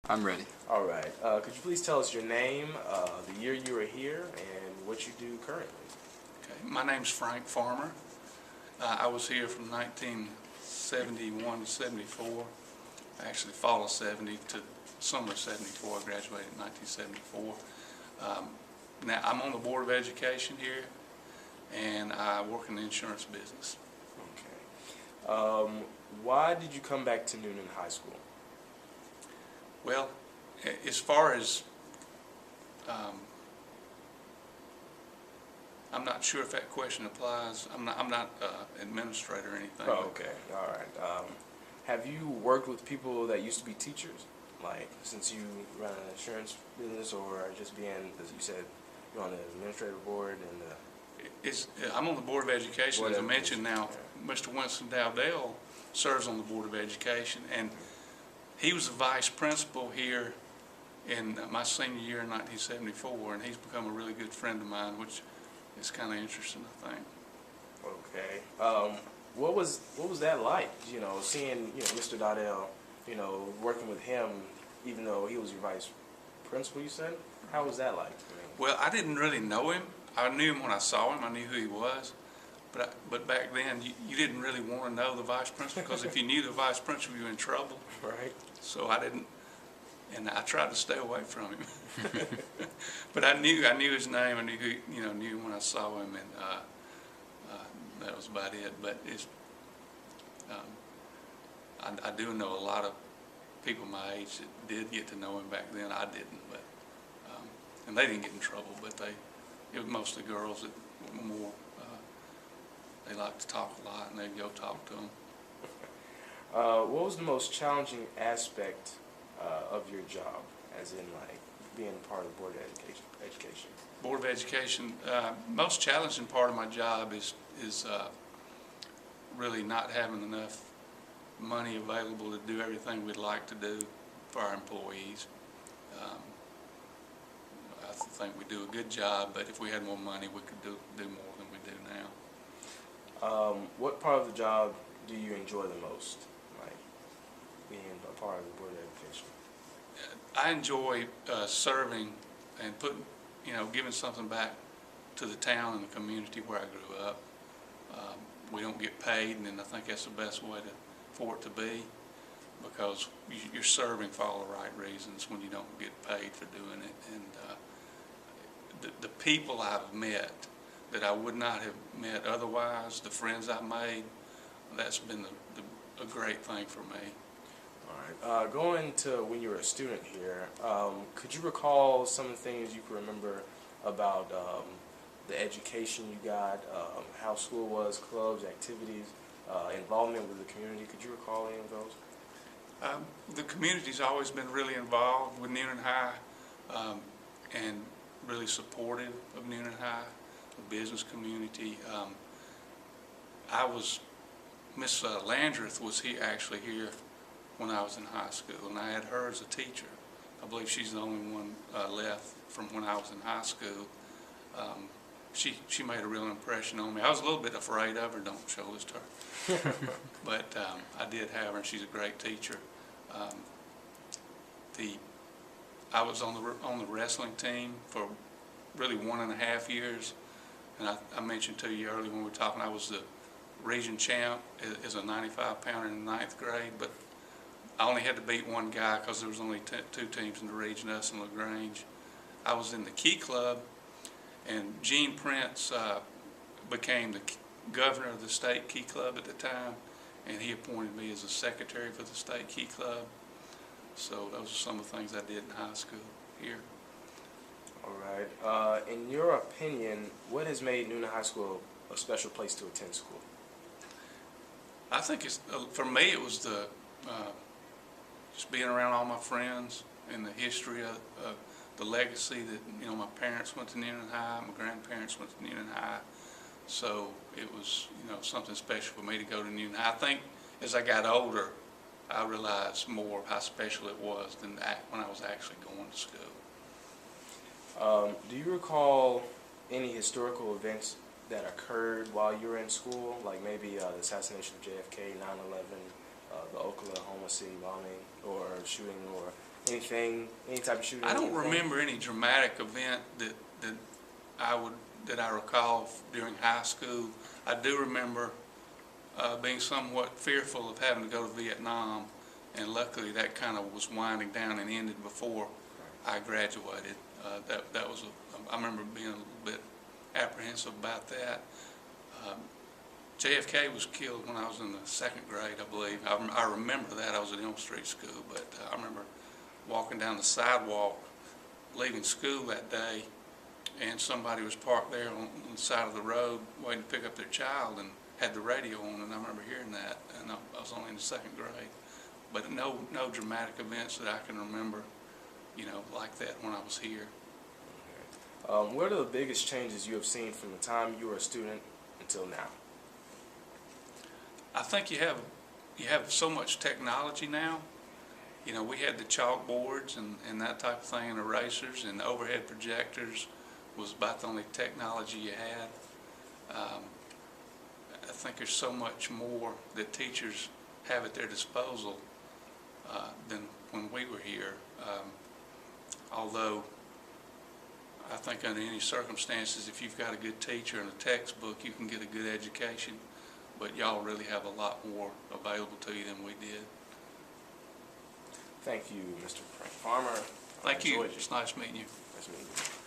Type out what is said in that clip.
I'm ready. All right. Could you please tell us your name, the year you were here, and what you do currently? Okay. My name's Frank Farmer. I was here from 1971 to 74. Actually, fall of 70 to summer of 74. I graduated in 1974. Now, I'm on the Board of Education here, and I work in the insurance business. Okay. Why did you come back to Noonan High School? Well, as far as I'm not sure if that question applies. I'm not administrator or anything. Oh, okay. All right. Have you worked with people that used to be teachers? Like, since you run an insurance business, or just being, as you said, you're on the administrative board and I'm on the Board of Education, Board as I of mentioned. Now, yeah. Mr. Winston Dowdell serves on the Board of Education, and he was the vice principal here in my senior year in 1974, and he's become a really good friend of mine, which is kind of interesting, I think. Okay. What was that like? You know, seeing Mr. Dowdell, working with him, even though he was your vice principal. You said, how was that like? Well, I didn't really know him. I knew him when I saw him. I knew who he was. But back then, you didn't really want to know the vice principal, because if you knew the vice principal, you were in trouble. Right. So I didn't, and I tried to stay away from him. But I knew his name. I knew who, knew him when I saw him, and that was about it. But I do know a lot of people my age that did get to know him back then. I didn't, but and they didn't get in trouble. But it was mostly girls that were more. They like to talk a lot, and they'd go talk to them. What was the most challenging aspect of your job, as in like being part of the Board of Education? Board of Education, most challenging part of my job is really not having enough money available to do everything we'd like to do for our employees. I think we do a good job, but if we had more money, we could do more than we do now. What part of the job do you enjoy the most, like being a part of the Board of Education? I enjoy serving and giving something back to the town and the community where I grew up. We don't get paid, and I think that's the best way for it to be, because you're serving for all the right reasons when you don't get paid for doing it. And the people I've met that I would not have met otherwise, the friends I've made, that's been a great thing for me. All right. Going to when you were a student here, could you recall some of the things you can remember about the education you got, how school was, clubs, activities, involvement with the community? Could you recall any of those? The community's always been really involved with Noonan High, and really supportive of Noonan High, the business community. Miss Landreth was actually here when I was in high school, and I had her as a teacher. I believe she's the only one left from when I was in high school. She made a real impression on me. I was a little bit afraid of her. Don't show this to her. But I did have her, and she's a great teacher. I was on the wrestling team for really 1.5 years, and I mentioned to you earlier when we were talking, I was the region champ as a 95-pounder in the 9th grade, but I only had to beat one guy because there was only two teams in the region, us and LaGrange. I was in the Key Club, and Gene Prince became the governor of the state Key Club at the time, and he appointed me as a secretary for the state Key Club. So those are some of the things I did in high school here. All right. In your opinion, what has made Noonan High School a special place to attend school? I think for me it was just being around all my friends and the history of the legacy that my parents went to Noonan High, my grandparents went to Noonan High, so it was something special for me to go to Noonan High. I think as I got older, I realized more of how special it was than when I was actually going to school. Do you recall any historical events that occurred while you were in school, like maybe the assassination of JFK, 9/11, the Oklahoma City bombing or shooting, or any type of shooting? I don't anything? remember any dramatic event that I recall during high school. I do remember being somewhat fearful of having to go to Vietnam, and luckily that kind of was winding down and ended before I graduated. I remember being a little bit apprehensive about that. JFK was killed when I was in the second grade, I believe. I remember that. I was at Elm Street School, but I remember walking down the sidewalk, leaving school that day, and somebody was parked there on the side of the road waiting to pick up their child and had the radio on, and I remember hearing that, and I was only in the second grade. But no dramatic events that I can remember, like that when I was here. What are the biggest changes you have seen from the time you were a student until now? I think you have so much technology now. We had the chalkboards and that type of thing, and erasers and overhead projectors was about the only technology you had. I think there's so much more that teachers have at their disposal than when we were here. Although I think under any circumstances, if you've got a good teacher and a textbook, you can get a good education. But y'all really have a lot more available to you than we did. Thank you, Mr. Frank Farmer. Thank you. Enjoyed It's nice meeting you. Nice meeting you.